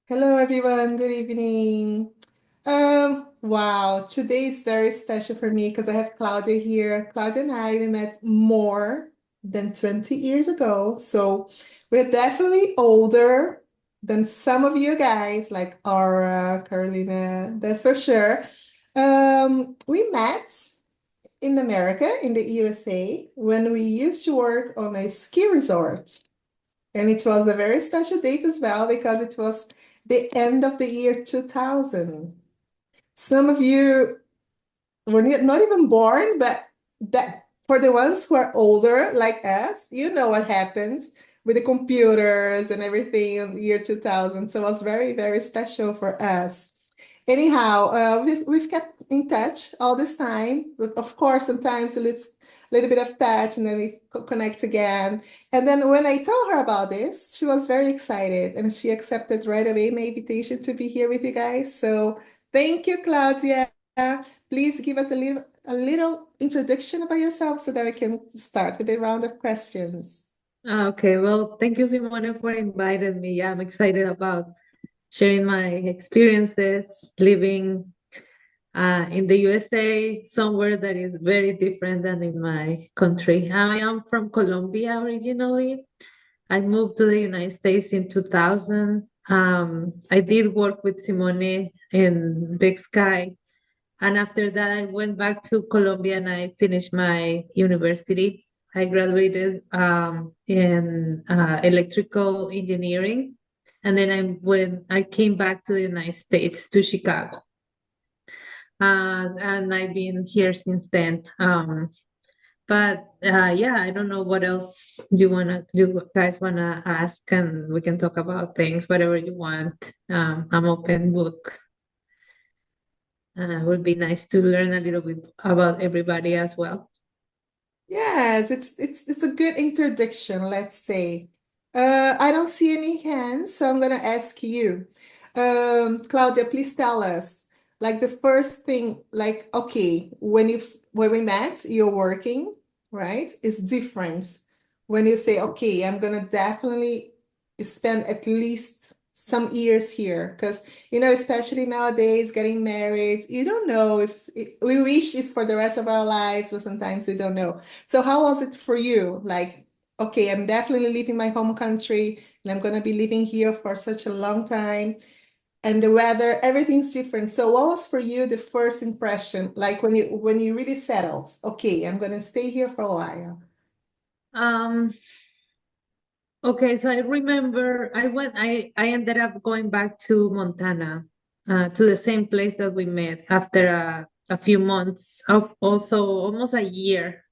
Hello, everyone. Good evening. Wow, today is very special for me because I have Claudia here. Claudia and I, we met more than 20 years ago. So we're definitely older than some of you guys, like Aura, Carolina, that's for sure. We met in America, in the USA, when we used to work on a ski resort. And it was a very special date as well because it was the end of the year 2000. Some of you were not even born, but that for the ones who are older like us, you know what happened with the computers and everything in the year 2000. So it was very, very special for us. Anyhow, we've kept in touch all this time. Of course, sometimes a little bit of touch and then we connect again. And then when I told her about this, she was very excited and she accepted right away my invitation to be here with you guys. So thank you, Claudia. Please give us a little introduction about yourself so that we can start with a round of questions. Okay, well, thank you, Simone, for inviting me. Yeah, I'm excited about sharing my experiences living in the USA, somewhere that is very different than in my country. I am from Colombia originally. I moved to the United States in 2000. I did work with Simone in Big Sky. And after that, I went back to Colombia and I finished my university. I graduated in electrical engineering. And then I came back to the United States to Chicago. And I've been here since then. But yeah, I don't know what else you guys wanna ask, and we can talk about things, whatever you want. I'm open book. It would be nice to learn a little bit about everybody as well. Yes, it's a good introduction, let's say. I don't see any hands, so I'm gonna ask you. Claudia, please tell us, like the first thing, like, okay, when we met, you're working, right? It's different when you say, okay, I'm gonna definitely spend at least some years here, because especially nowadays, getting married, you don't know if we wish it's for the rest of our lives, but sometimes we don't know. So how was it for you? Like, okay, I'm definitely leaving my home country and I'm gonna be living here for such a long time. And the weather, everything's different. So what was for you the first impression? Like when you really settled, okay, I'm gonna stay here for a while. Um, okay, so I remember I ended up going back to Montana, to the same place that we met after a few months of also almost a year.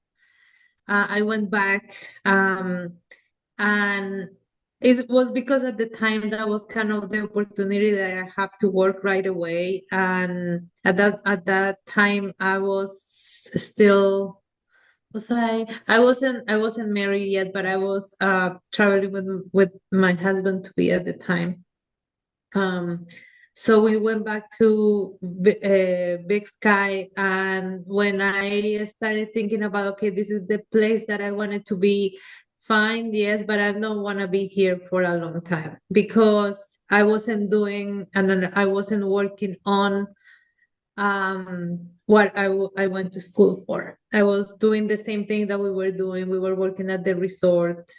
I went back, and it was because at the time that was kind of the opportunity that I have to work right away. And at that time I was still I wasn't married yet, but I was traveling with my husband to be at the time. Um, so we went back to Big Sky, and when I started thinking about, okay, this is the place that I wanted to be, fine, yes, but I don't want to be here for a long time because I wasn't doing and then I wasn't working on what I went to school for. I was doing the same thing that we were doing. We were working at the resort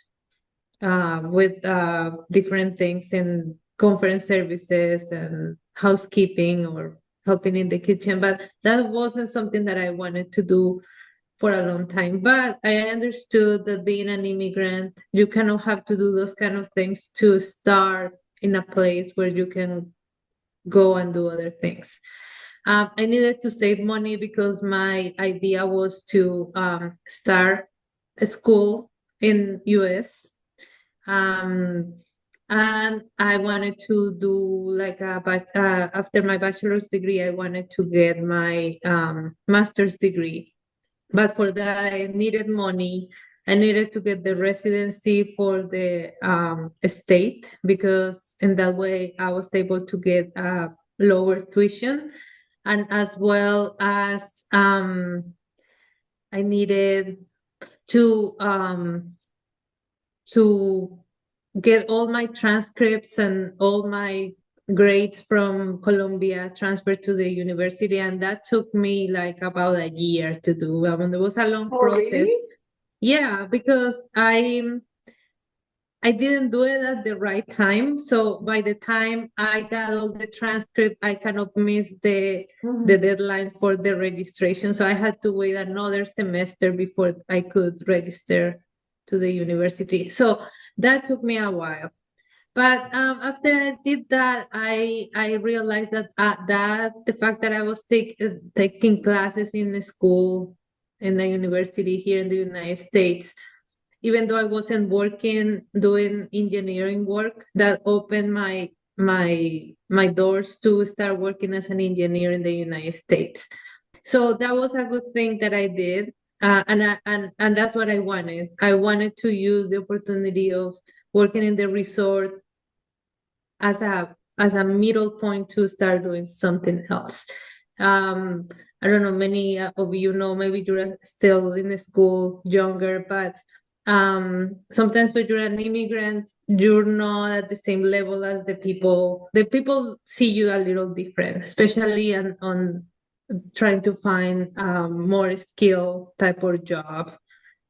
with different things in conference services and housekeeping or helping in the kitchen. But that wasn't something that I wanted to do for a long time. But I understood that being an immigrant, you cannot have to do those kind of things to start in a place where you can go and do other things. I needed to save money because my idea was to start a school in US. Um, and I wanted to do like after my bachelor's degree, I wanted to get my master's degree. But for that, I needed money. I needed to get the residency for the state because in that way I was able to get lower tuition, and as well as I needed to um, to get all my transcripts and all my grades from Colombia transferred to the university, and that took me like about a year to do. I mean, it was a long Oh, process. really? Yeah, because I didn't do it at the right time. So by the time I got all the transcript, I kind of missed the deadline for the registration. So I had to wait another semester before I could register to the university. So that took me a while. But after I did that, I realized that that the fact that I was taking classes in the school in the university here in the United States, even though I wasn't working doing engineering work, that opened my doors to start working as an engineer in the United States. So that was a good thing that I did, and that's what I wanted. I wanted to use the opportunity of working in the resort as a middle point to start doing something else. I don't know, many of you know, maybe you're still in school, younger, but sometimes when you're an immigrant, you're not at the same level as the people. The people see you a little different, especially on trying to find more skill type of job.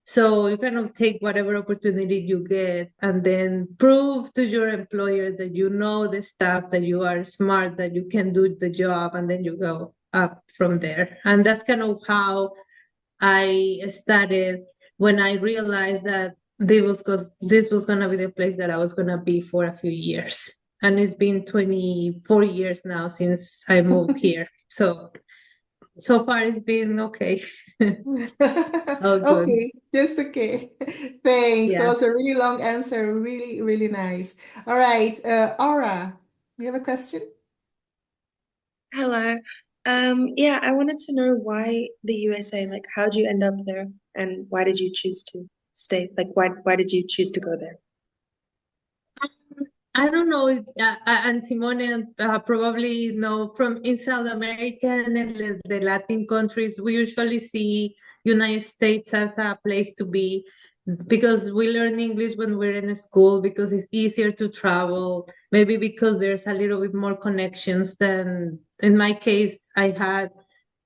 So you kind of take whatever opportunity you get and then prove to your employer that you know the stuff, that you are smart, that you can do the job, and then you go up from there. And that's kind of how I started when I realized that this was gonna be the place that I was gonna be for a few years. And it's been 24 years now since I moved here. So far it's been okay. All good. Okay, just okay. Thanks. That Yeah. was a really long answer. Really, really nice. All right, Aura, you have a question? Hello. Yeah, I wanted to know why the USA, like how'd you end up there and why did you choose to stay? Like why did you choose to go there? I don't know, and Simone probably know from in South America and in the Latin countries, we usually see United States as a place to be because we learn English when we're in school, because it's easier to travel, maybe because there's a little bit more connections than in my case, I had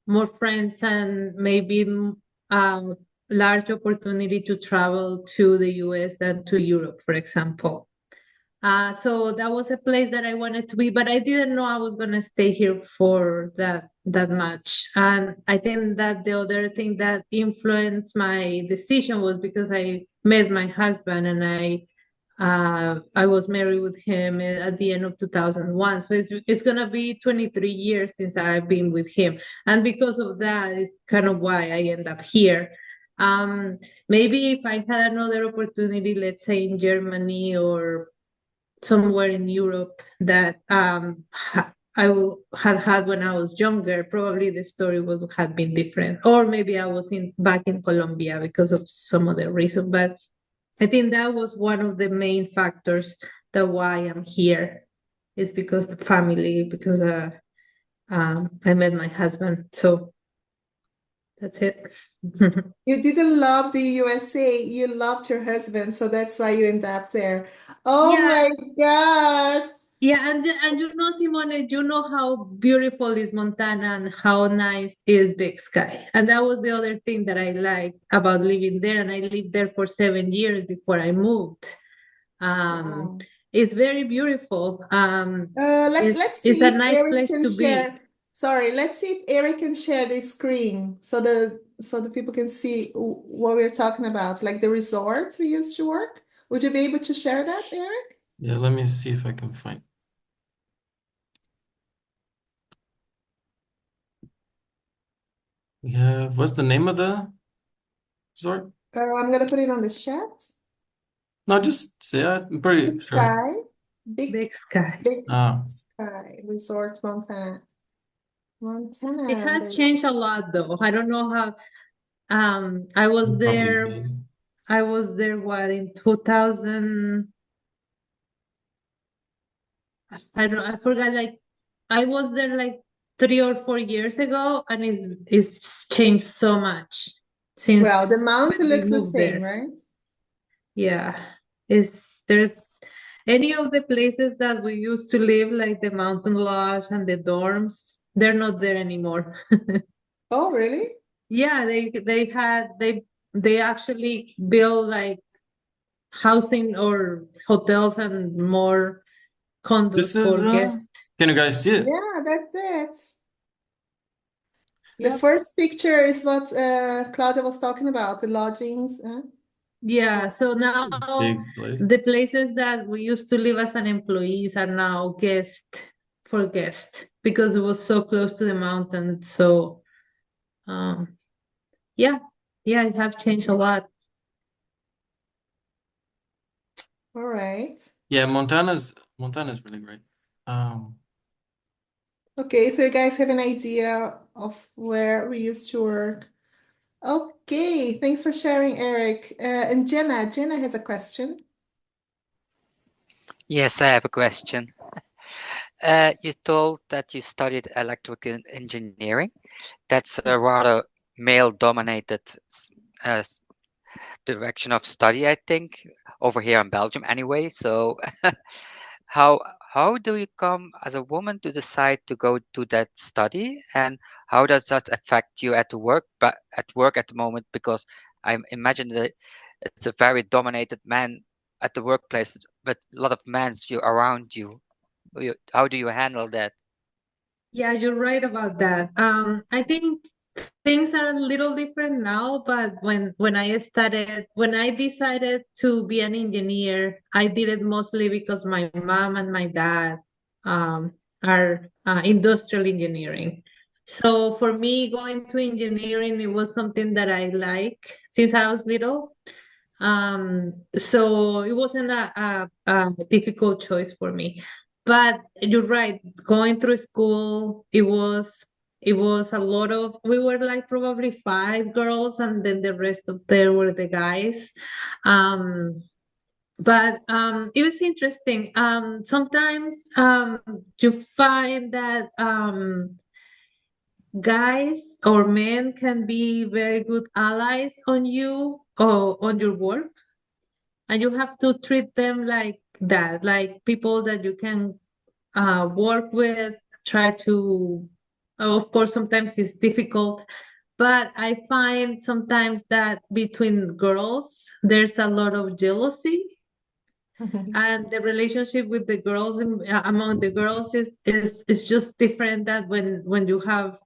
more friends and maybe large opportunity to travel to the US than to Europe, for example. So that was a place that I wanted to be, but I didn't know I was gonna stay here for that much. And I think that the other thing that influenced my decision was because I met my husband and I was married with him at the end of 2001. So it's gonna be 23 years since I've been with him, and because of that is kind of why I end up here. Um, Maybe if I had another opportunity, let's say in Germany or somewhere in Europe that had had when I was younger, probably the story would have been different. Or maybe I was back in Colombia because of some other reason. But I think that was one of the main factors that why I'm here is because the family, because I met my husband. So that's it. You didn't love the USA, you loved your husband, so that's why you end up there. Oh Yeah, my God. yeah, and you know, Simone, you know how beautiful is Montana and how nice is Big Sky. And that was the other thing that I liked about living there. And I lived there for 7 years before I moved. Um, Wow. it's very beautiful. Let's It's see a if nice Eric place can to be. share. Sorry, let's see if Eric can share the screen so the people can see what we're talking about, like the resort we used to work. Would you be able to share that, Eric? Yeah, let me see if I can find. We have, what's the name of the resort? I'm gonna put it on the chat. No, just yeah, I'm pretty Big sure. Sky, Big Big Sky. Big Ah, Sky Resort, Montana. It Montana. has changed a lot though. I don't know how I was you probably there. did. I was there what in 2000. I forgot, like I was there like 3 or 4 years ago, and it's changed so much Well, the since mountain when we looks the moved same, there. right? Yeah, it's there's Any of the places that we used to live, like the mountain lodge and the dorms, they're not there anymore. Oh, really? Yeah, they actually build like housing or hotels and more condos This is for guests. can you guys see it? Yeah, that's it. The Yep. first picture is what Claudia was talking about, the lodgings. Yeah, so now Big place. the places that we used to live as an employees are now guest because it was so close to the mountain. So um yeah, it have changed a lot. All right. Yeah, Montana's really great. Um, Okay, so you guys have an idea of where we used to work. Okay, thanks for sharing, Eric. And Jenna has a question. Yes, I have a question. You told that you studied electrical engineering. That's a rather male-dominated uh, direction of study, I think, over here in Belgium anyway. So how how do you come as a woman to decide to go to that study, and how does that affect you at work, but at work at the moment? Because I imagine that it's a very dominated man at the workplace, but a lot of men you around you. How do you handle that? Yeah, you're right about that. I think things are a little different now, but when I decided to be an engineer, I did it mostly because my mom and my dad are industrial engineering. So for me, going to engineering, it was something that I like since I was little. So it wasn't a difficult choice for me. But you're right, going through school, it was a lot of, we were like probably five girls, and then the rest of there were the guys. Um, but it was interesting. Sometimes you find that guys or men can be very good allies on you or on your work, and you have to treat them like that, like people that you can work with, try to, of course, sometimes it's difficult, but I find sometimes that between girls, there's a lot of jealousy, and the relationship with the girls among the girls is just different than when you have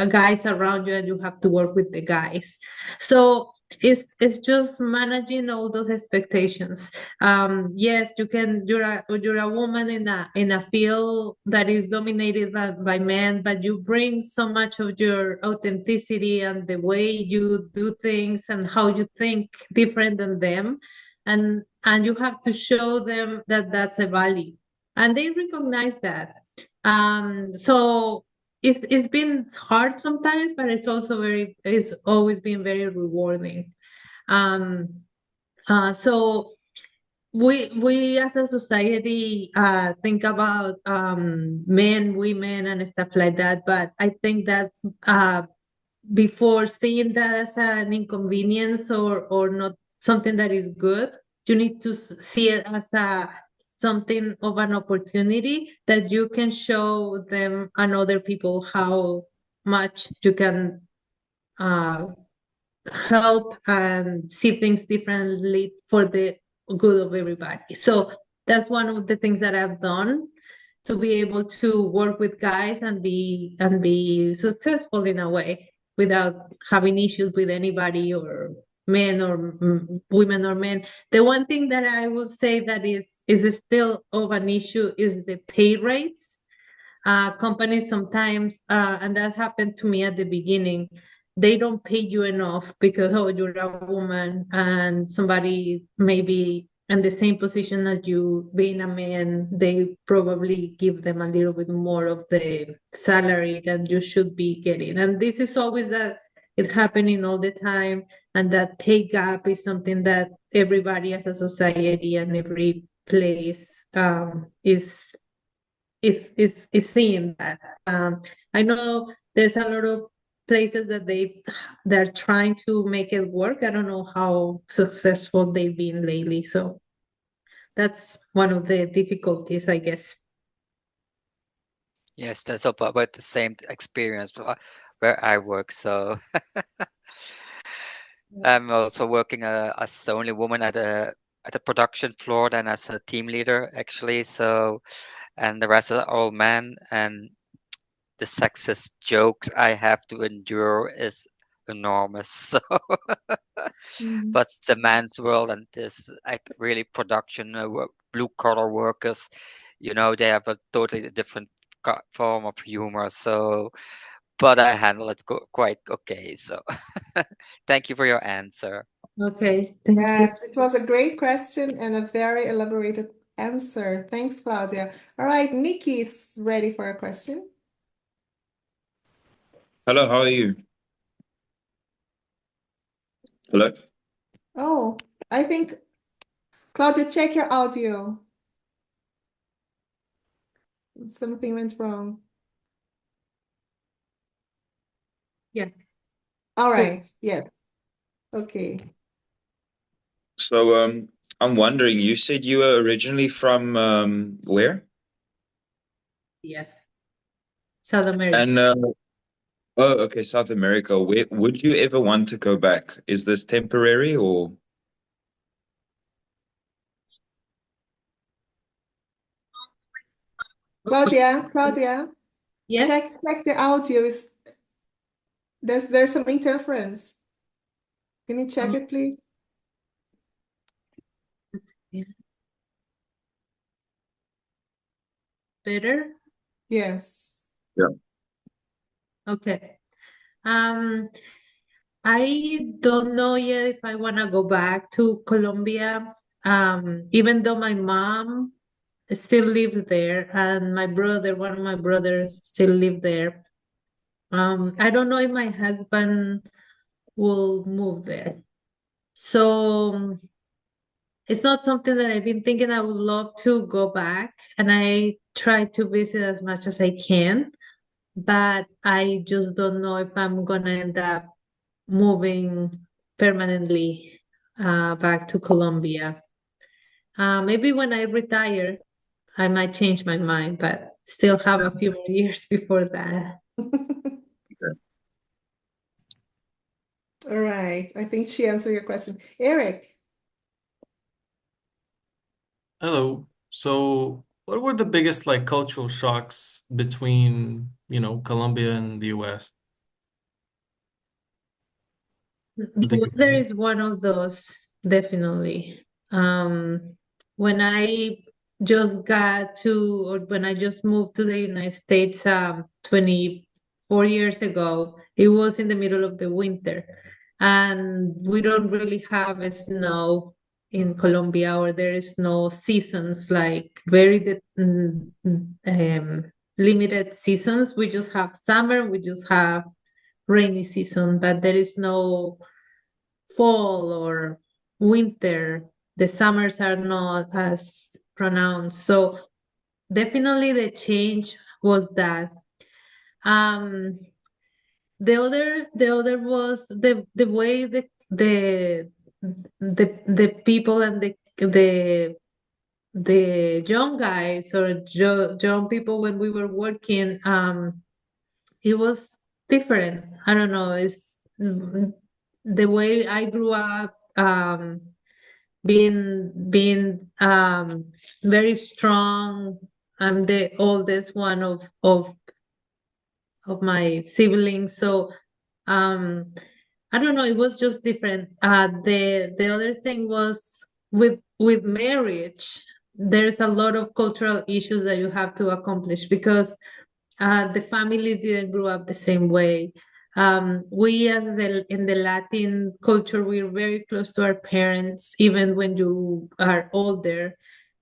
guys around you and you have to work with the guys. So it's just managing all those expectations. Yes, you're a woman in a field that is dominated by men, but you bring so much of your authenticity and the way you do things and how you think different than them, and you have to show them that that's a value, and they recognize that. So it's been hard sometimes, but it's always been very rewarding. um so we as a society think about men, women, and stuff like that, but I think that before seeing that as an inconvenience or not something that is good, you need to see it as a something of an opportunity that you can show them and other people how much you can uh, help and see things differently for the good of everybody. So that's one of the things that I've done to be able to work with guys and be successful in a way without having issues with anybody or men or women or men. The one thing that I would say that is still of an issue is the pay rates. Companies sometimes, and that happened to me at the beginning, they don't pay you enough because, oh, you're a woman, and somebody maybe in the same position as you being a man, they probably give them a little bit more of the salary than you should be getting. And this is always that it's happening all the time. And that pay gap is something that everybody as a society and every place is seeing that. I know there's a lot of places that they're trying to make it work. I don't know how successful they've been lately. So that's one of the difficulties, I guess. Yes, that's about the same experience where I work. So I'm also working as the only woman at a production floor than as a team leader, actually. So, and the rest are all men, and the sexist jokes I have to endure is enormous. So, Mhm. but it's the man's world, and this like really production blue collar workers, they have a totally different form of humor. So, but I handle it quite okay. So, thank you for your answer. Okay, thank you. Yes, it was a great question and a very elaborated answer. Thanks, Claudia. All right, Nikki's ready for a question. Hello, how are you? Hello? Oh, I think, Claudia, check your audio. Something went wrong. Yeah. All Good. right, yes. Okay. So, I'm wondering, you said you were originally from where? Yeah. South America. And oh, okay, South America. Where would you ever want to go back? Is this temporary or? Claudia, Yes. check the audio. There's some interference. Can you check it, please? Yeah. Better? Yes. Yeah. Okay. I don't know yet if I want to go back to Colombia. Even though my mom still lives there and one of my brothers still live there. I don't know if my husband will move there. So it's not something that I've been thinking. I would love to go back, and I try to visit as much as I can, but I just don't know if I'm gonna end up moving permanently back to Colombia. Maybe when I retire, I might change my mind, but still have a few more years before that. All right. I think she answered your question. Eric. Hello. So, what were the biggest like cultural shocks between, Colombia and the US? I think Weather is one of those, definitely. When I when I just moved to the United States 24 years ago, it was in the middle of the winter, and we don't really have a snow in Colombia, or there is no seasons, like limited seasons. We just have summer, we just have rainy season, but there is no fall or winter. The summers are not as pronounced. So definitely the change was that. Um, the other was the way the people and the young guys or young people, when we were working, it was different. I don't know. It's the way I grew up, being very strong. I'm the oldest one of my siblings, so um, I don't know. It was just different. The other thing was with marriage. There's a lot of cultural issues that you have to accomplish because the families didn't grow up the same way. We, in the Latin culture, we're very close to our parents, even when you are older.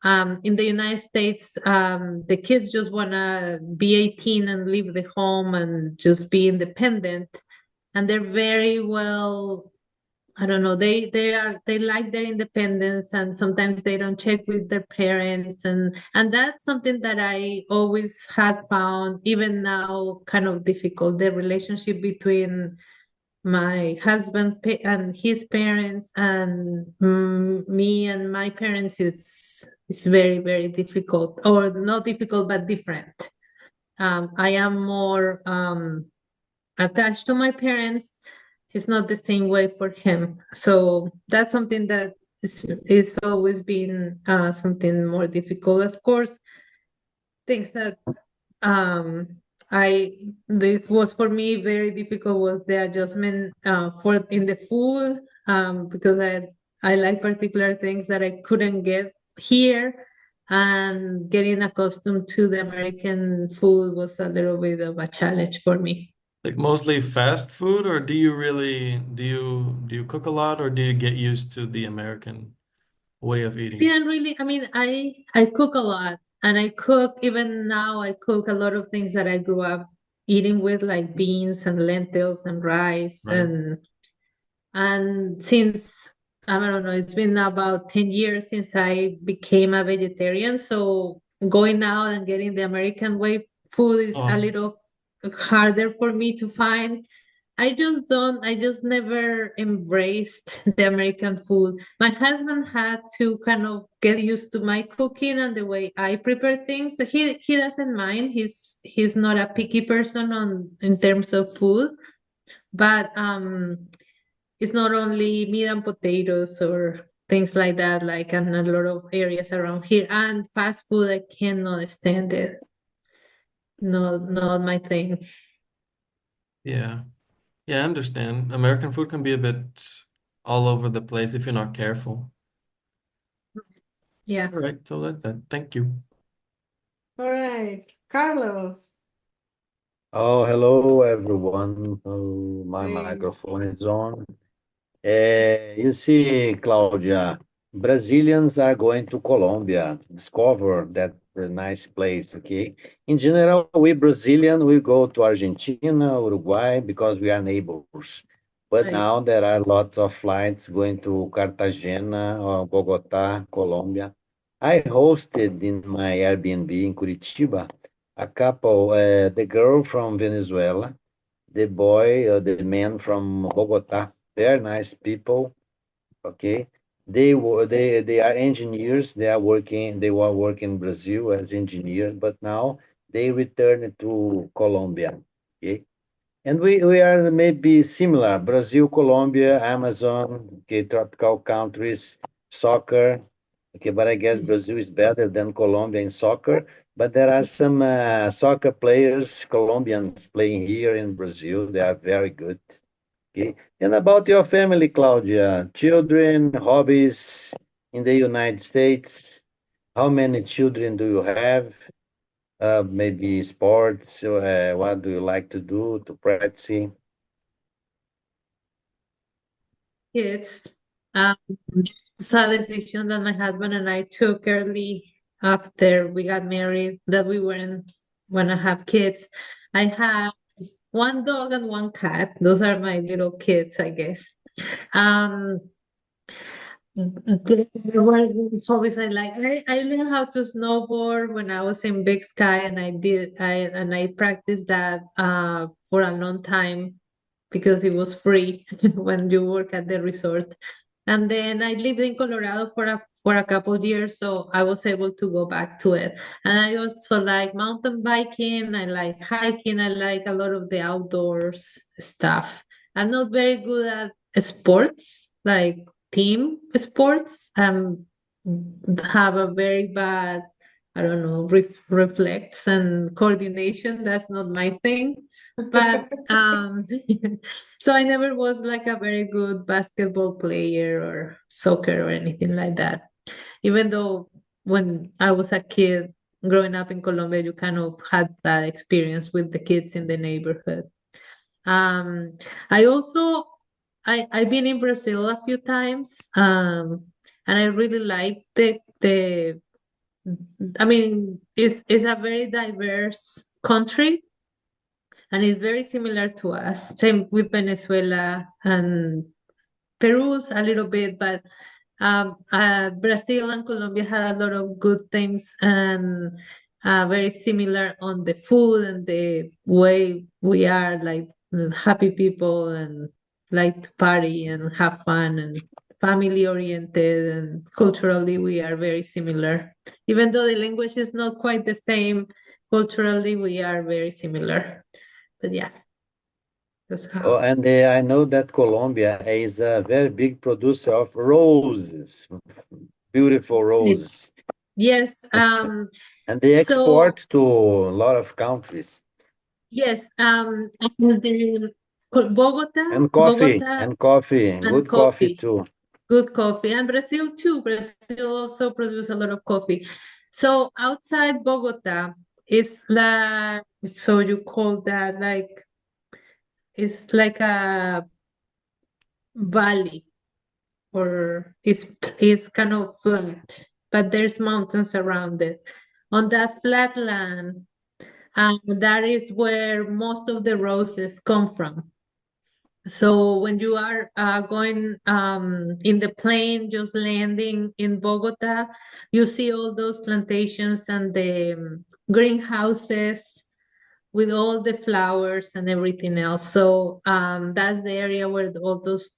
In the United States, the kids just want to be 18 and leave the home and just be independent. And they're very well, I don't know, they like their independence, and sometimes they don't check with their parents, and that's something that I always had found, even now, kind of difficult, the relationship between my husband and his parents and me and my parents is very, very difficult, or not difficult, but different. I am more attached to my parents. It's not the same way for him. So that's something that is always been something more difficult. Of course, things that um this was for me very difficult was the adjustment for in the food, because I like particular things that I couldn't get here, and getting accustomed to the American food was a little bit of a challenge for me. Like mostly fast food, or do you cook a lot, or do you get used to the American way of eating? Yeah, really, I mean, I cook a lot, and I cook even now. I cook a lot of things that I grew up eating with, like beans and lentils and rice, Right. and since I don't know, it's been about 10 years since I became a vegetarian. So going out and getting the American way food is a Oh, little harder for me to find. I just never embraced the American food. My husband had to kind of get used to my cooking and the way I prepare things. So he doesn't mind. He's not a picky person on in terms of food, but it's not only meat and potatoes or things like that, like in a lot of areas around here. And fast food, I cannot stand it. No, not my thing. yeah. Yeah, I understand. American food can be a bit all over the place if you're not careful. Yeah. All right, so that's that. Thank you. All right, Carlos. Oh, hello everyone. Oh, my Hey. microphone is on. You see, Claudia, Brazilians are going to Colombia, discover that nice place, okay? In general, we Brazilian, we go to Argentina, Uruguay, because we are neighbors. But Right. now there are lots of flights going to Cartagena or Bogota, Colombia. I hosted in my Airbnb in Curitiba a couple, the girl from Venezuela, the boy, the man from Bogota, very nice people. Okay, they are engineers. They were working in Brazil as engineers, but now they returned to Colombia. Okay, and we are maybe similar. Brazil, Colombia, Amazon. Okay, tropical countries, soccer. Okay, but I guess Brazil is better than Colombia in soccer. But there are some soccer players, Colombians playing here in Brazil. They are very good. Okay. And about your family, Claudia, children, hobbies in the United States, how many children do you have? Maybe sports, what do you like to do to practice? Kids. It's a decision that my husband and I took early after we got married, that we weren't want to have kids. I have one dog and one cat. Those are my little kids, I guess. Um, what hobbies I like? I learned how to snowboard when I was in Big Sky, and I practiced that for a long time because it was free when you work at the resort. And then I lived in Colorado for a couple of years, so I was able to go back to it. And I also like mountain biking, I like hiking, I like a lot of the outdoors stuff. I'm not very good at sports, like team sports. Have a very bad, I don't know, reflex and coordination. That's not my thing. But so I never was like a very good basketball player or soccer or anything like that. Even though when I was a kid growing up in Colombia, you kind of had that experience with the kids in the neighborhood. Um, I also I've been in Brazil a few times, and I really like the I mean it's a very diverse country, and it's very similar to us. Same with Venezuela and Peru's a little bit, but Brazil and Colombia had a lot of good things, and very similar on the food and the way we are, like happy people and like to party and have fun and family oriented, and culturally we are very similar. Even though the language is not quite the same, culturally we are very similar. But yeah, that's Oh, how. and I know that Colombia is a very big producer of roses, beautiful roses, Yes. and they So export to a lot of countries. yes. And the Bogota, And coffee, Bogota, and coffee, and and good coffee coffee. too. Good coffee. And Brazil too. Brazil also produce a lot of coffee. So outside Bogota is like, so you call that like, it's like a valley, or is kind of flat, but there's mountains around it. On that flat land, that is where most of the roses come from. So when you are going in the plane, just landing in Bogota, you see all those plantations and the greenhouses with all the flowers and everything else. So that's the area where all those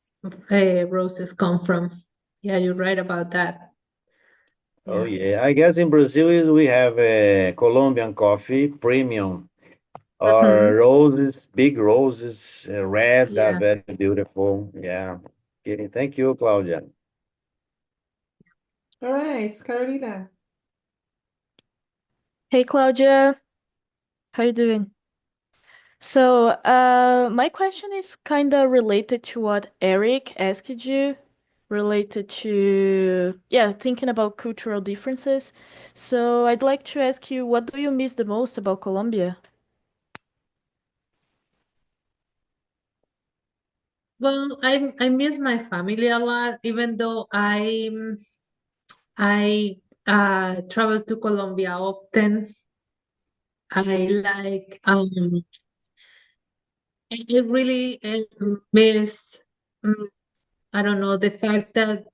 roses come from. Yeah, you're right about that. Oh Yeah. yeah, I guess in Brazil we have Colombian coffee, premium, or Mhm. roses, big roses, red, they're Yeah. very beautiful. Yeah. Okay, thank you, Claudia. All right, Carolina. Hey Claudia, how you doing? So, my question is kind of related to what Eric asked you, related to, yeah, thinking about cultural differences. So, I'd like to ask you, what do you miss the most about Colombia? Well, I miss my family a lot, even though I travel to Colombia often. I like I really miss I don't know, the fact that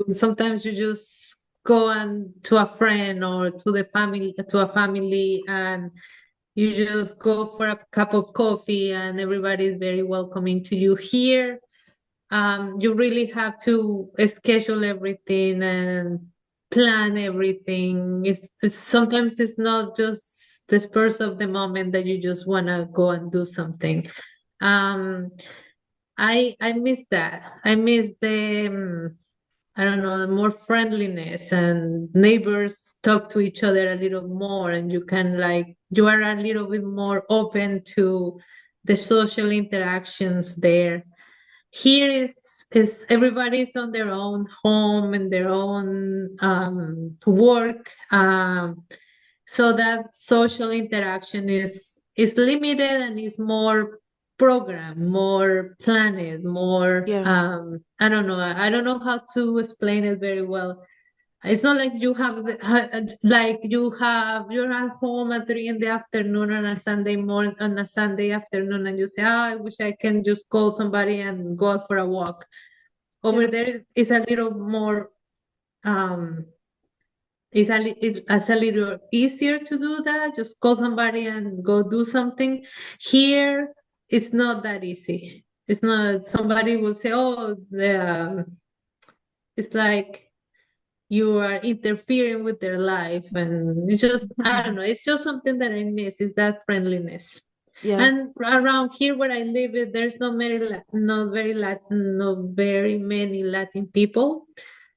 sometimes you just go and to a friend or to a family, and you just go for a cup of coffee and everybody is very welcoming to you. Here, you really have to schedule everything and plan everything. Sometimes it's not just the spurs of the moment that you just want to go and do something. Um, I miss that. I miss the I don't know, the more friendliness, and neighbors talk to each other a little more, and you are a little bit more open to the social interactions there. Here is everybody's on their own home and their own work. So that social interaction is limited and is more programmed, more planned, more Yeah. I don't know how to explain it very well. It's not like you have like you're at home at 3 in the afternoon on a Sunday morning, on a Sunday afternoon, and you say, "Oh, I wish I can just call somebody and go out for a walk." Over Yeah. there is a little more um it's a little easier to do that. Just call somebody and go do something. Here, it's not that easy. It's not. Somebody will say, "Oh, it's like you are interfering with their life," and it's just I don't know. It's just something that I miss. Is that friendliness. Yeah. And around here where I live, there's not very many Latin people,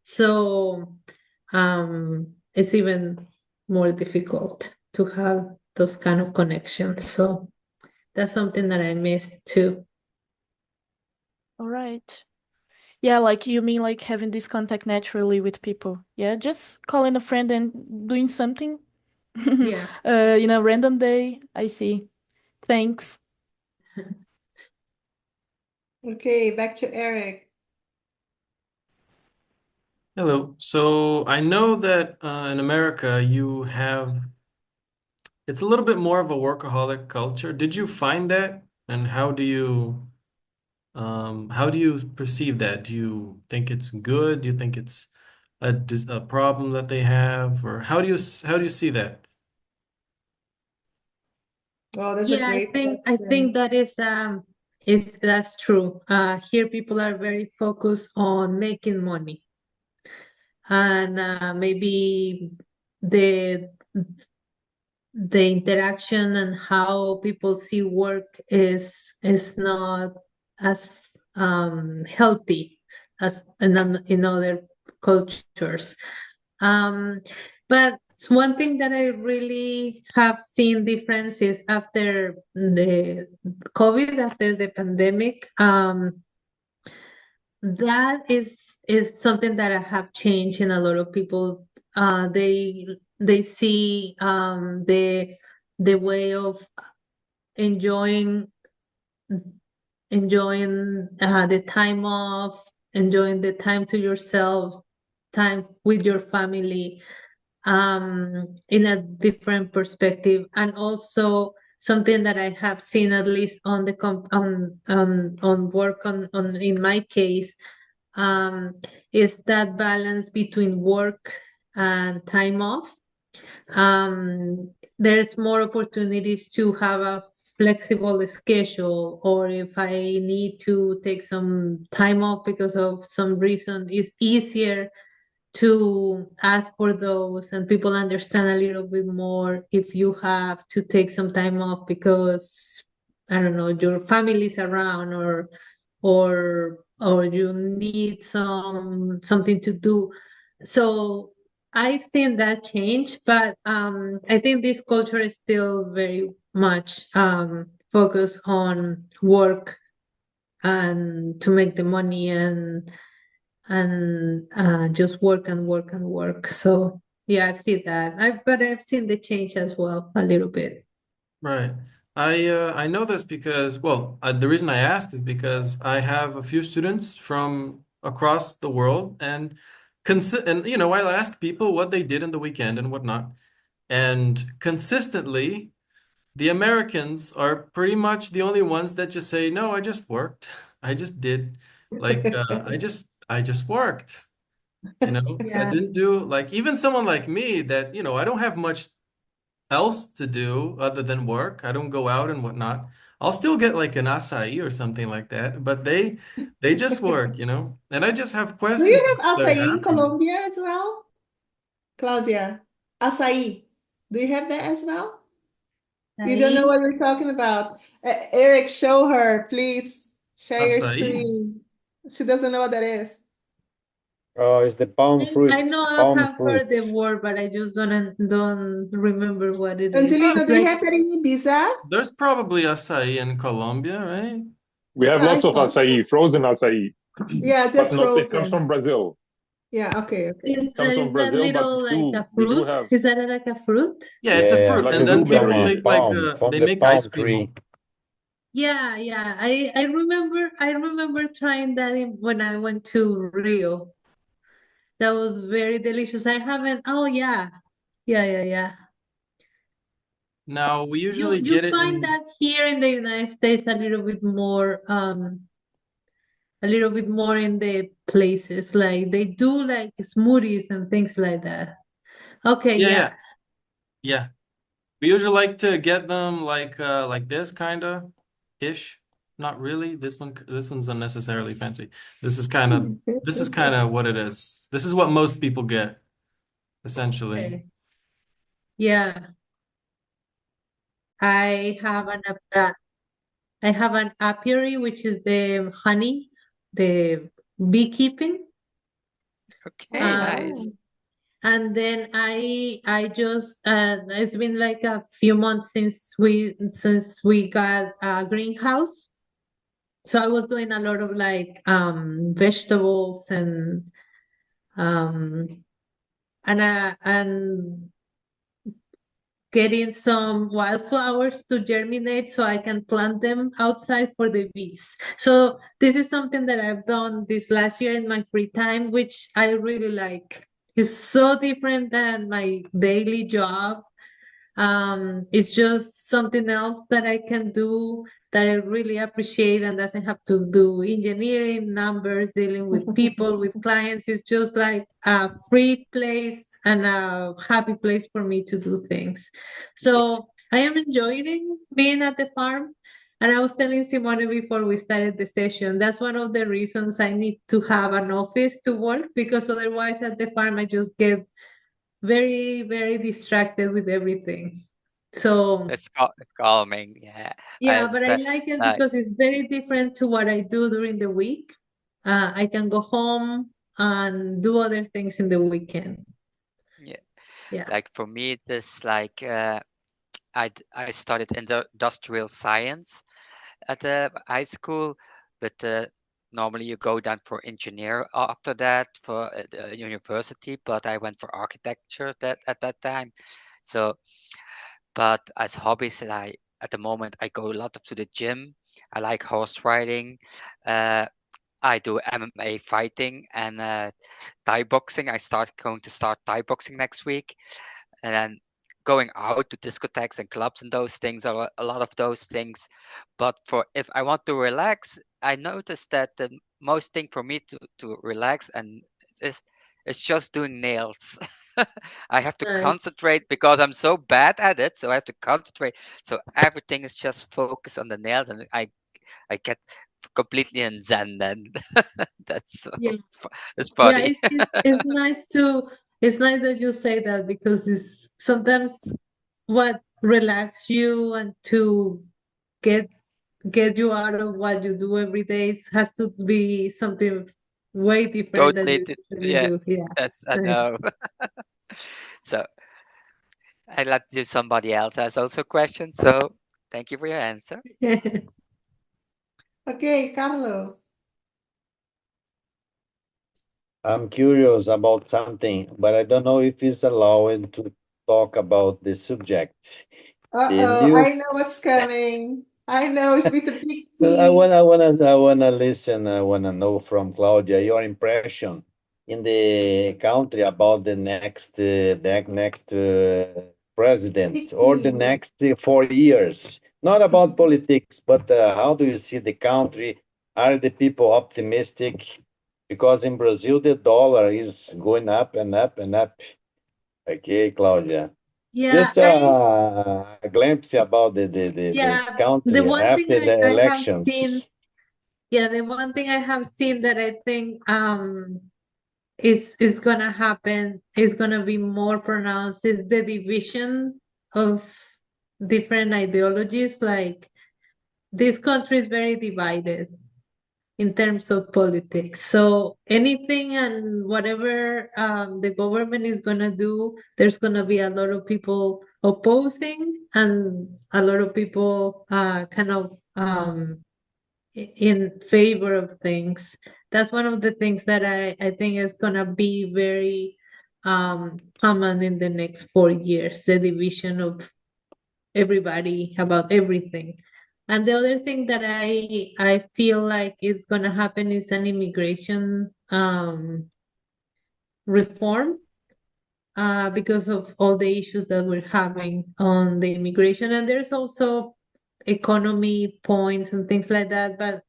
so it's even more difficult to have those kind of connections. So that's something that I missed too. All right. Yeah, like you mean like having this contact naturally with people. Yeah, just calling a friend and doing something Yeah. in a random day. I see. Thanks. Okay, back to Eric. Hello. So I know that in America it's a little bit more of a workaholic culture. Did you find that? And how do you perceive that? Do you think it's good? Do you think it's a problem that they have, or how do you see that? Oh, that's a Yeah, great I question. think that is that's true. Here people are very focused on making money, and maybe the the interaction and how people see work is not as healthy as in other cultures. But one thing that I really have seen differences after the COVID, after the pandemic, that is something that I have changed in a lot of people. They see the way of enjoying the time off, enjoying the time to yourself, time with your family, in a different perspective, and also something that I have seen at least on the on work on in my case, is that balance between work and time off. There's more opportunities to have a flexible schedule, or if I need to take some time off because of some reason, it's easier to ask for those, and people understand a little bit more if you have to take some time off because I don't know, your family's around, or you need something to do. So I've seen that change, but I think this culture is still very much focused on work and to make the money and just work and work and work. So yeah, I've seen that. But I've seen the change as well a little bit. Right. I know this because, well, the reason I ask is because I have a few students from across the world, and I'll ask people what they did in the weekend and whatnot, and consistently, the Americans are pretty much the only ones that just say, "No, I just worked. I just did, like, I just worked." I Yeah. didn't do, like, even someone like me that, I don't have much else to do other than work. I don't go out and whatnot. I'll still get like an acai or something like that, but they just work. And I just have Do questions you if have they're açaí in happy. Colombia as well? Claudia, açaí. Do you have that as well? You don't know what we're talking about. Eric, show her, please. Share your Acai? screen. She doesn't know what that is. Oh, it's the palm I fruits. know I Palm have heard the fruits. word, but I just don't remember what it is. Angelina, It's do you like have that in Ibiza? There's probably acai in Colombia, right? We have Yeah, I lots of thought. acai, frozen acai, Yeah, but just not. It comes from frozen. Brazil. Yeah, okay. is Comes from that Brazil, but little like a we do fruit? have Is that like a fruit? Yeah, it's a Yeah, fruit, like a and fruit then from people a blueberry. make like palm, from they the make ice palm cream. tree. Yeah, yeah. I remember trying that when I went to Rio. That was very delicious. I haven't. Oh yeah, yeah. Now we You usually you get it find in. that here in the United States a little bit more in the places like they do like smoothies and things like that. Okay, Yeah, yeah. yeah, yeah. We usually like to get them like this kind of ish. Not really. This one's unnecessarily fancy. This is kind of what it is. This is what most people get, essentially. Okay. Yeah. I have I have an apiary, which is the honey, the beekeeping. Okay, nice. Um, and then I just it's been like a few months since we got a greenhouse. So I was doing a lot of like vegetables um and getting some wildflowers to germinate so I can plant them outside for the bees. So this is something that I've done this last year in my free time, which I really like. It's so different than my daily job. It's just something else that I can do that I really appreciate and doesn't have to do engineering, numbers, dealing with people, with clients. It's just like a free place and a happy place for me to do things. So I am enjoying being at the farm. And I was telling Simone before we started the session, that's one of the reasons I need to have an office to work, because otherwise at the farm I just get very, very distracted with everything. So It's calming. Yeah, I yeah, but I understand. like it Like, because it's very different to what I do during the week. I can go home and do other things in the weekend. yeah, Yeah. like for me, this like I studied industrial science at the high school, but normally you go down for engineer after that for the university. But I went for architecture that at that time. So, but as hobbies, at the moment I go a lot to the gym. I like horse riding. I do MMA fighting and Thai boxing. Going to start Thai boxing next week, and then going out to discotheques and clubs and those things are a lot of those things. But for if I want to relax, I noticed that the most thing for me to relax and is it's just doing nails. I have to Nice. concentrate because I'm so bad at it, so I have to concentrate. So everything is just focused on the nails, and I get completely in zen then. That's so Yeah. it's Yeah, funny. it's nice it's nice that you say that, because it's sometimes what relax you and to get get you out of what you do every day has to be something way different than Totally, you usually yeah. do. Yeah. That's I Nice. know. So I let you somebody else has also a question. So thank you for your answer. Okay, Carlos. I'm curious about something, but I don't know if it's allowed to talk about the subject. The Uh-oh, new I know what's coming. I know it's with the big I T. wanna listen. I wanna know from Claudia your impression in the country about the next president Big or the T. next 4 years. Not about politics, but how do you see the country? Are the people optimistic? Because in Brazil the dollar is going up and up and up. Okay, Claudia. Yeah, Just a glimpse about the yeah, the country one thing after the I have seen, elections. yeah, the one thing I have seen that I think is gonna happen, is gonna be more pronounced, is the division of different ideologies. Like, this country is very divided in terms of politics. So anything and whatever the government is gonna do, there's gonna be a lot of people opposing and a lot of people kind of in favor of things. That's one of the things that I think is gonna be very common in the next 4 years, the division of everybody about everything. And the other thing that I feel like is gonna happen is an immigration reform, because of all the issues that we're having on the immigration. And there's also economy points and things like that. But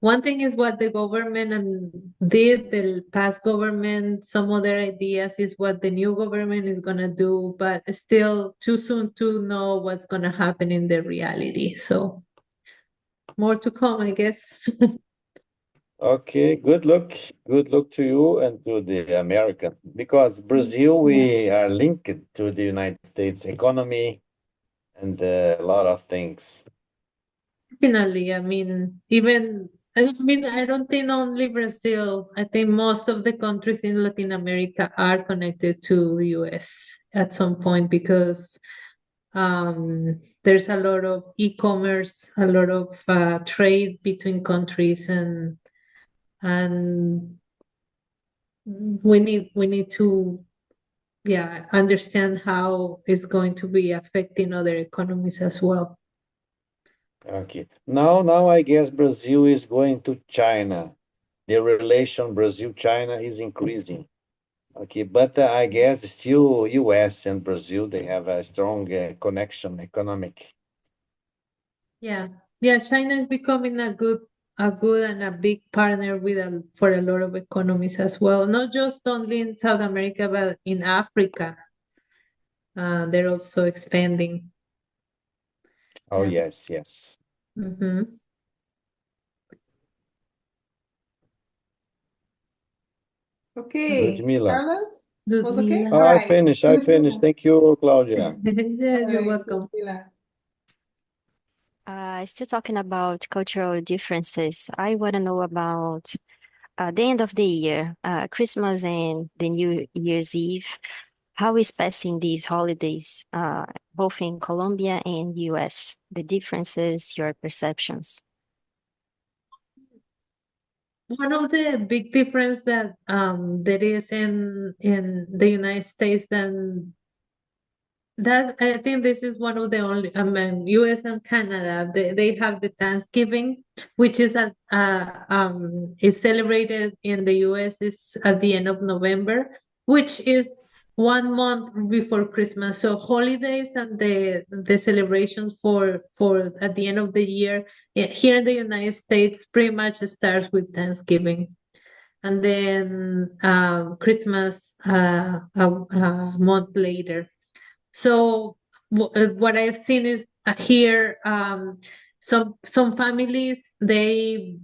one thing is what the government and did, the past government, some other ideas is what the new government is gonna do, but it's still too soon to know what's gonna happen in the reality. So more to come, I guess. Okay, good luck. Good luck to you and to the Americans. Because Brazil, Yeah. we are linked to the United States economy and a lot of things. Definitely. I don't think only Brazil. I think most of the countries in Latin America are connected to the US at some point, because there's a lot of e-commerce, a lot of trade between countries, and we need to, yeah, understand how it's going to be affecting other economies as well. Okay. Now I guess Brazil is going to China. The relation Brazil-China is increasing. Okay, but I guess still US and Brazil, they have a strong connection economic. Yeah, yeah, China is becoming a good and a big partner for a lot of economies as well, not just only in South America, but in Africa. They're also expanding. Oh, Yeah. yes, yes. Mhm. Okay, Ludmila. Carlos was okay? Ludmila. All I right. finished. I finished. Ludmila. Thank you, Claudia. Yeah, All you're right, welcome. Ludmila. Still talking about cultural differences. I want to know about the end of the year, Christmas and the New Year's Eve. How is passing these holidays, both in Colombia and US? The differences, your perceptions. One of the big difference that there is in the United States than that I think this is one of the only, I mean, US and Canada, they have the Thanksgiving, which is celebrated in the US is at the end of November, which is 1 month before Christmas. So holidays and the celebrations for at the end of the year here in the United States pretty much starts with Thanksgiving. And then Christmas a month later. So what I've seen is here some families they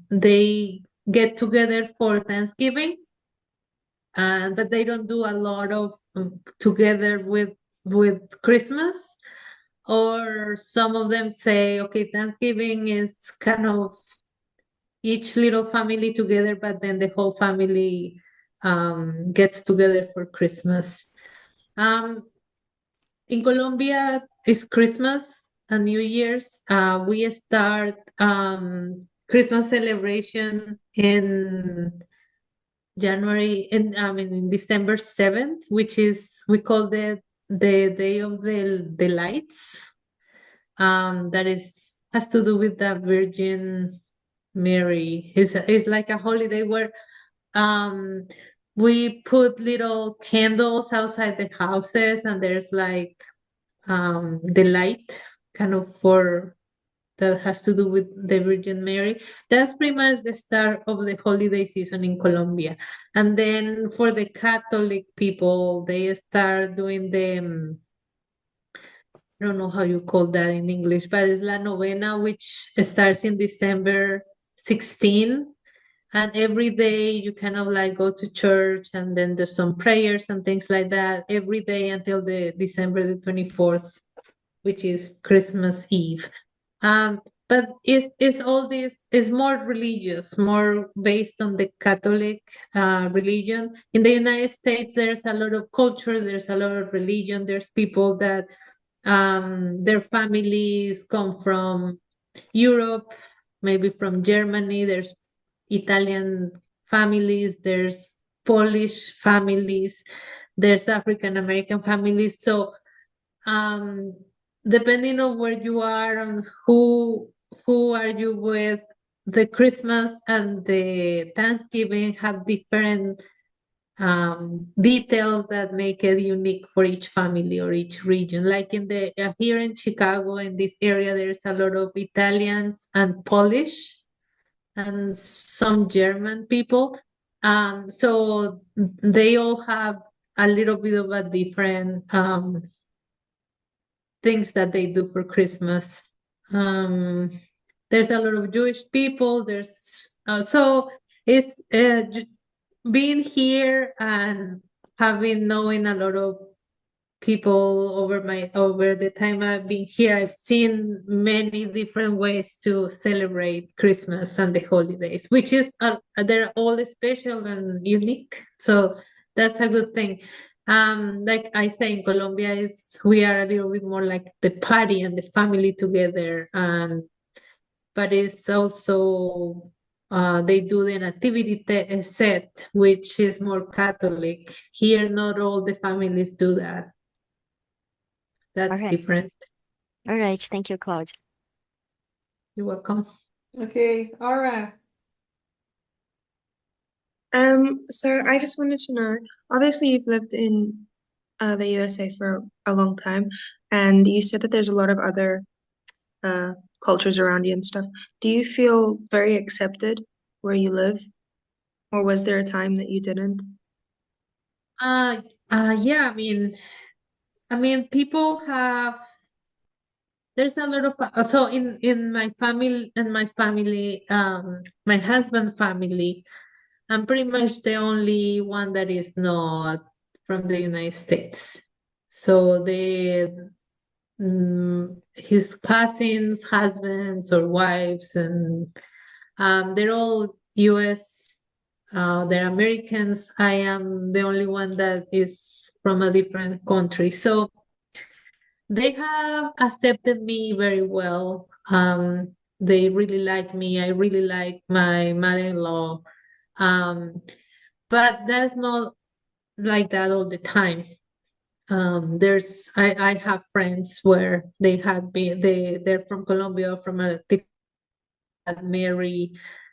get together for Thanksgiving, but they don't do a lot of together with Christmas. Or some of them say, okay, Thanksgiving is kind of each little family together, but then the whole family gets together for Christmas. In Colombia, it's Christmas and New Year's. We start Christmas celebration in January, in December 7th, which is we call the day of the lights. That has to do with the Virgin Mary. It's like a holiday where we put little candles outside the houses, and there's like the light kind of for that has to do with the Virgin Mary. That's pretty much the start of the holiday season in Colombia. And then for the Catholic people, they start doing I don't know how you call that in English, but it's La Novena, which starts in December 16. And every day you kind of like go to church, and then there's some prayers and things like that every day until the December the 24th, which is Christmas Eve. But it's all this is more religious, more based on the Catholic religion. In the United States, there's a lot of culture, there's a lot of religion, there's people that their families come from Europe, maybe from Germany, there's Italian families, there's Polish families, there's African American families. So depending on where you are and who are you with, the Christmas and the Thanksgiving have different details that make it unique for each family or each region. Like in the here in Chicago, in this area, there's a lot of Italians and Polish and some German people. So they all have a little bit of a different things that they do for Christmas. There's a lot of Jewish people. There's so it's being here and having knowing a lot of people over the time I've been here. I've seen many different ways to celebrate Christmas and the holidays, which is they're all special and unique. So that's a good thing. Like I say, in Colombia we are a little bit more like the party and the family together, but it's also they do the nativity set, which is more Catholic. Here, not all the families do that. That's All right. different. All right. Thank you, Claudia. You're welcome. Okay, Aura. So I just wanted to know, obviously you've lived in the USA for a long time, and you said that there's a lot of other cultures around you and stuff. Do you feel very accepted where you live, or was there a time that you didn't? Yeah, I mean, people have there's a lot of so in my family and my husband family, I'm pretty much the only one that is not from the United States. So his cousins, husbands or wives, and they're all US. They're Americans. I am the only one that is from a different country. So they have accepted me very well. They really like me. I really like my mother-in-law. But that's not like that all the time. I have friends where they're from Colombia, from a different marry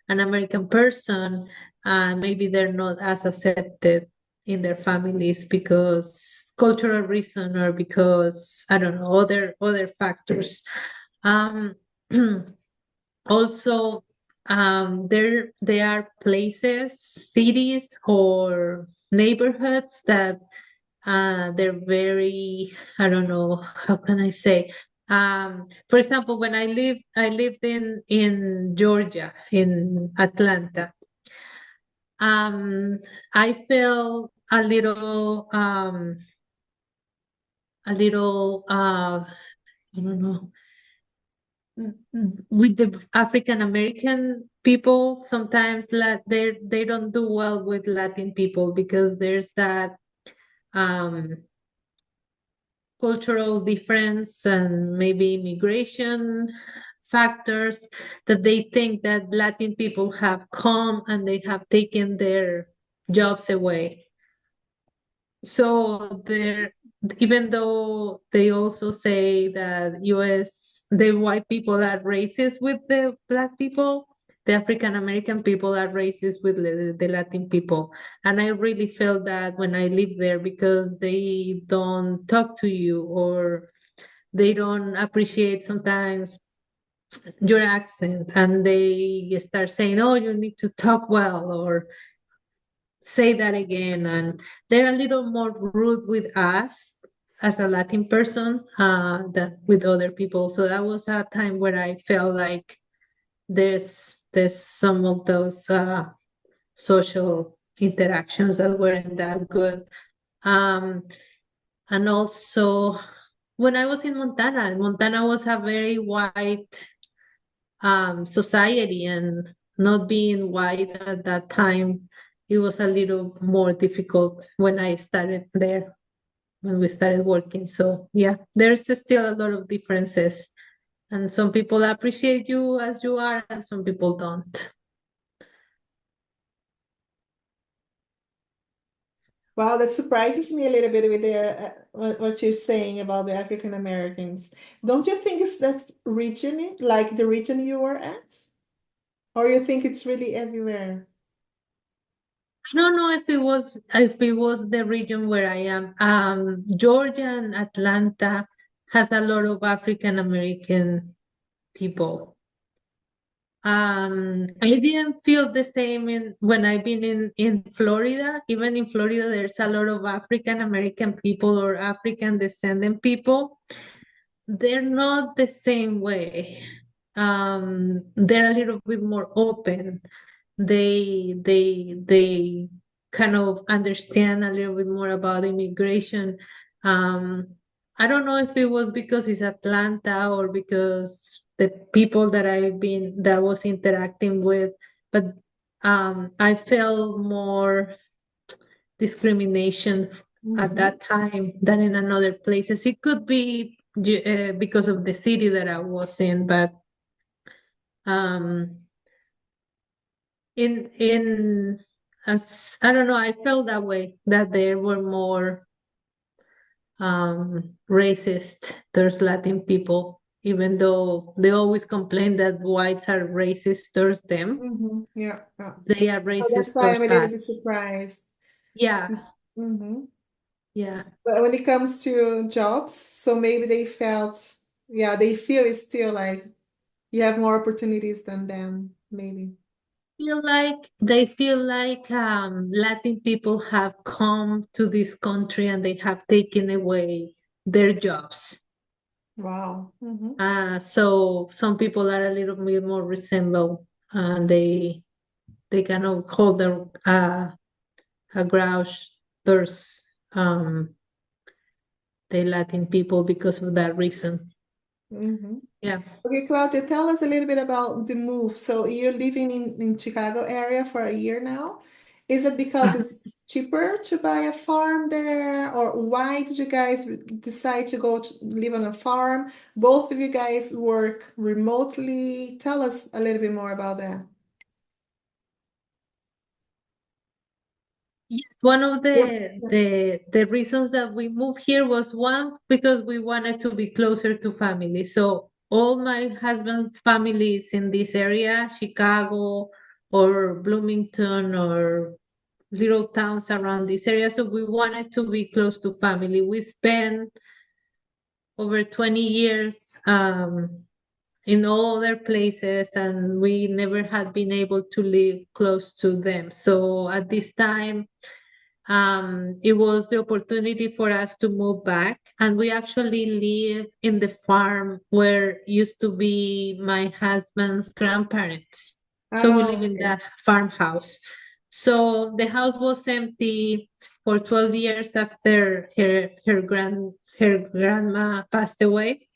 an American person, maybe they're not as accepted in their families because cultural reason or because I don't know other factors. Um, Also, there are places, cities, or neighborhoods that they're very, I don't know, how can I say? For example, when I lived in Georgia, in Atlanta. I felt a little, I don't know, with the African American people. Sometimes they don't do well with Latin people because there's that um cultural difference and maybe immigration factors that they think that Latin people have come and they have taken their jobs away. So there, even though they also say that the white people are racist with the Black people, the African American people are racist with the Latin people. And I really felt that when I lived there because they don't talk to you or they don't appreciate sometimes your accent and they start saying, oh, you need to talk well or say that again. And they're a little more rude with us as a Latin person than with other people. So that was a time where I felt like there's some of those social interactions that weren't that good. And also when I was in Montana was a very white society, and not being white at that time, it was a little more difficult when I started there, when we started working. So yeah, there's still a lot of differences, and some people appreciate you as you are and some people don't. Wow, that surprises me a little bit with what you're saying about the African Americans. Don't you think it's that region, like the region you were at? Or you think it's really everywhere? I don't know if it was the region where I am. Georgia and Atlanta has a lot of African American people. I didn't feel the same when I've been in Florida. Even in Florida, there's a lot of African American people or African descendant people. They're not the same way. They're a little bit more open. They kind of understand a little bit more about immigration. I don't know if it was because it's Atlanta or because the people that that was interacting with, but I felt more discrimination at that time than in another places. It could be because of the city that I was in, but um, in as I don't know, I felt that way that there were more racist towards Latin people, even though they always complain that whites are racist towards them. Yeah, yeah. They are So that's racist why I'm towards a little bit us. surprised. Yeah, hmm yeah. But when it comes to jobs, so maybe they felt, yeah, they feel it's still like you have more opportunities than them, maybe. They feel like Latin people have come to this country and they have taken away their jobs. Wow. So some people are a little bit more resemble, and they kind of hold a grudge towards the Latin people because of that reason. Yeah. Okay, Claudia, tell us a little bit about the move. So you're living in Chicago area for a year now. Is it because it's cheaper to buy a farm there, or why did you guys decide to go to live on a farm? Both of you guys work remotely. Tell us a little bit more about that. One of the reasons that we moved here was one because we wanted to be closer to family. So all my husband's family is in this area, Chicago or Bloomington or little towns around this area. So we wanted to be close to family. We spent over 20 years in all other places, and we never had been able to live close to them. So at this time, it was the opportunity for us to move back, and we actually live in the farm where used to be my husband's grandparents. So we live in that farmhouse. So the house was empty for 12 years after her grandma passed away.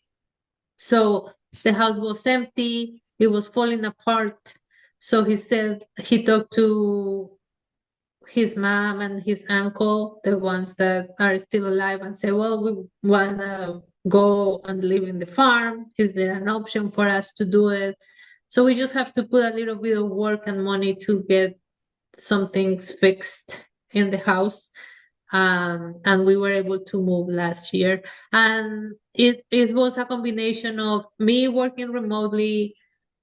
So the house was empty, it was falling apart. So he said he talked to his mom and his uncle, the ones that are still alive, and say, well, we want to go and live in the farm. Is there an option for us to do it? So we just have to put a little bit of work and money to get some things fixed in the house. And we were able to move last year. And it was a combination of me working remotely.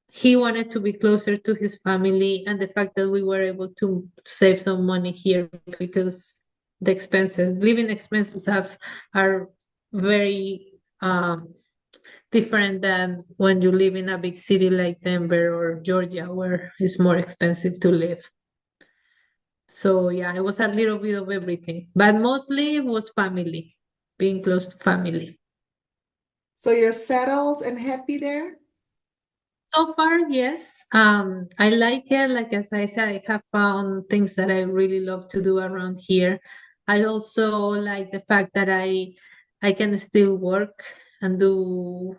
He wanted to be closer to his family, and the fact that we were able to save some money here because the living expenses are very different than when you live in a big city like Denver or Georgia, where it's more expensive to live. So yeah, it was a little bit of everything, but mostly it was family, being close to family. So you're settled and happy there? So far, yes. I like it. Like as I said, I have found things that I really love to do around here. I also like the fact that I can still work and do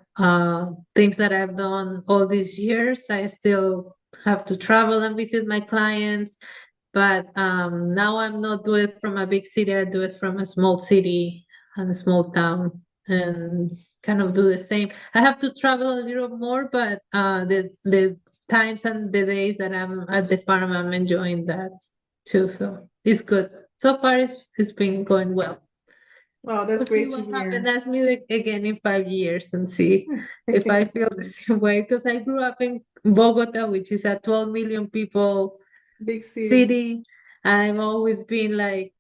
things that I've done all these years. I still have to travel and visit my clients, but now I'm not doing it from a big city. I do it from a small city and a small town, and kind of do the same. I have to travel a little more, but the times and the days that I'm at the farm, I'm enjoying that too. So it's good. So far, it's been going well. Wow, that's We'll see great to what hear. happens. Ask me again in 5 years and see if I feel the same way. Because I grew up in Bogota, which is a 12 million people Big city. I've always been like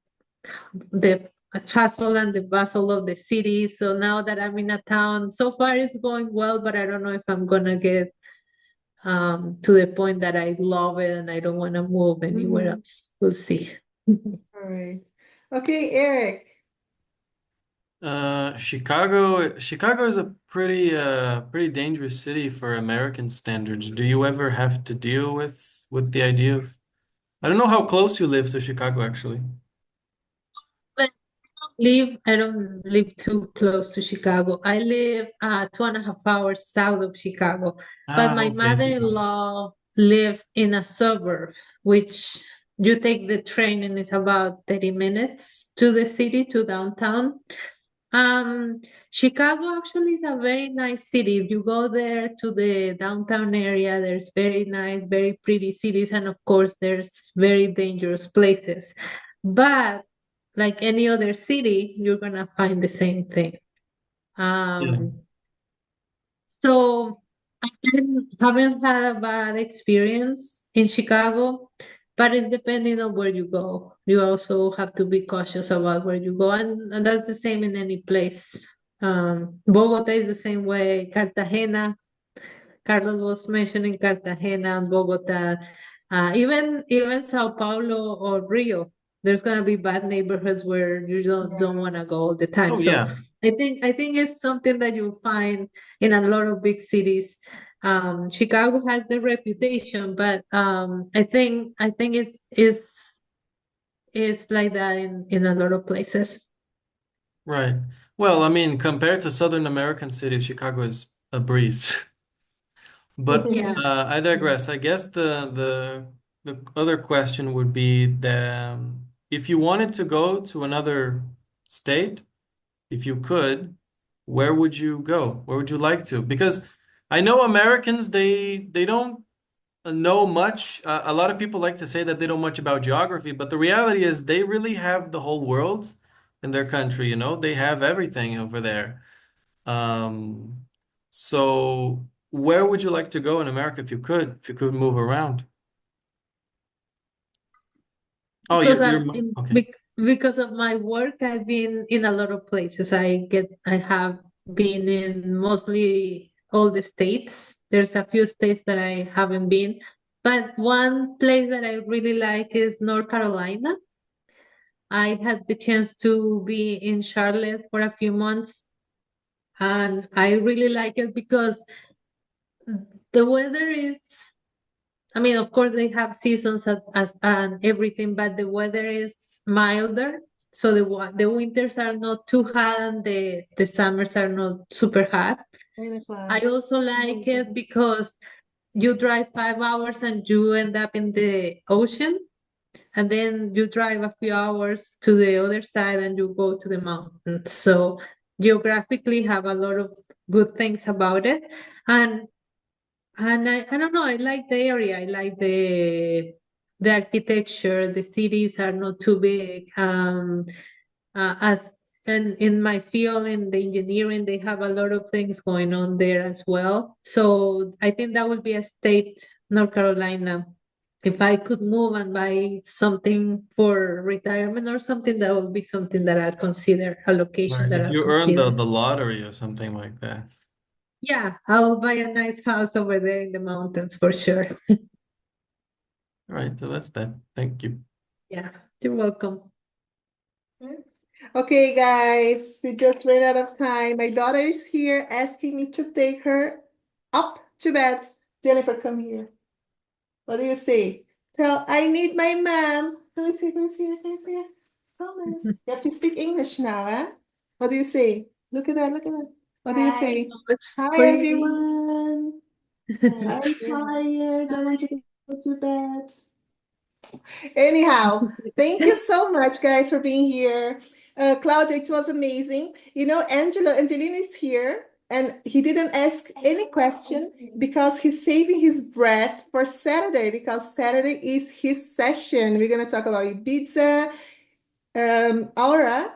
the hustle and the bustle of the city. So now that I'm in a town, so far it's going well, but I don't know if I'm gonna get to the point that I love it and I don't want to move anywhere else. We'll see. All right. Okay, Eric. Chicago is a pretty dangerous city for American standards. Do you ever have to deal with the idea of, I don't know how close you live to Chicago actually. I don't live too close to Chicago. I live 2.5 hours south of Chicago, but my Okay. mother-in-law lives in a suburb, which you take the train and it's about 30 minutes to the city, to downtown. Chicago actually is a very nice city. If you go there to the downtown area, there's very nice, very pretty cities, and of course, there's very dangerous places. But like any other city, you're gonna find the same thing. So I haven't had a bad experience in Chicago, but it's depending on where you go. You also have to be cautious about where you go, and that's the same in any place. Bogota is the same way. Cartagena, Carlos was mentioning Cartagena and Bogota, even Sao Paulo or Rio. there's gonna be bad neighborhoods where you don't want to go all the time. Oh, So yeah. I think it's something that you'll find in a lot of big cities. Chicago has the reputation, but I think it's like that in a lot of places. Right. Well, I mean, compared to Southern American cities, Chicago is a breeze. But Yeah. I digress. I guess the other question would be that if you wanted to go to another state, if you could, where would you go? Where would you like to? Because I know Americans, they don't know much. A lot of people like to say that they don't know much about geography, but the reality is they really have the whole world in their country, you know? They have everything over there. Um, so where would you like to go in America if you could move around? Oh, Because okay. because of my work, I've been in a lot of places. I have been in mostly all the states. There's a few states that I haven't been, but one place that I really like is North Carolina. I had the chance to be in Charlotte for a few months, and I really like it because the weather is, I mean, of course, they have seasons and everything, but the weather is milder. So the winters are not too hot and the summers are not super hot. I also like it because you drive 5 hours and you end up in the ocean, and then you drive a few hours to the other side and you go to the mountains. So geographically have a lot of good things about it. And I don't know, I like the area. I like the architecture. The cities are not too big. As and in my field in the engineering, they have a lot of things going on there as well. So I think that would be a state, North Carolina. If I could move and buy something for retirement or something, that would be something that I'd consider, a location Right. that If I'd you earn consider. the lottery or something like that. Yeah, I'll buy a nice house over there in the mountains for sure. All right, so that's that. Thank you. Yeah, you're welcome. Okay, guys, we just ran out of time. My daughter is here asking me to take her up to bed. Jennifer, come here. What do you say? Tell, I need my mom. Let me see, let me see, let me see. Comments. You have to speak English now, eh? What do you say? Look at that, look at that. What do you say? Hi, everyone. I'm tired. I want to go to bed. Anyhow, thank you so much, guys, for being here. Claudia, it was amazing. You know, Angelina is here, and he didn't ask any question because he's saving his breath for Saturday, because Saturday is his session. We're going to talk about Ibiza. Aura,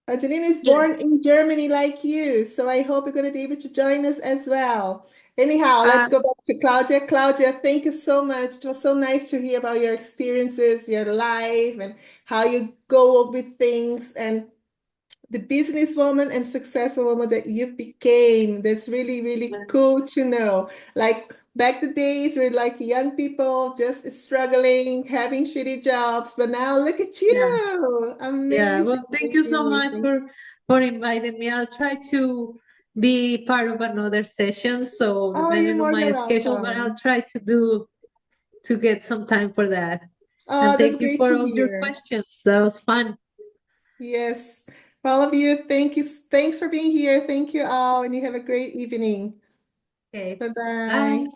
Angelina is born in Germany like you, so I hope you're going to be able to join us as well. Anyhow, let's go back to Claudia. Claudia, thank you so much. It was so nice to hear about your experiences, your life, and how you go with things, and the businesswoman and successful woman that you became. That's really, really cool to know. Like back the days where like young people just struggling, having shitty jobs, but now look at Yeah. you. Yeah, Amazing, well, thank you so much amazing. for inviting me. I'll try to be part of another session, so Oh, you're depending on more my than schedule, but I'll welcome. try to get some time for that. Oh, And that's thank you great for to all your hear. questions. That was fun. Yes. For all of you, thank you. Thanks for being here. Thank you all, and you have a great evening. Okay. Bye-bye. Bye.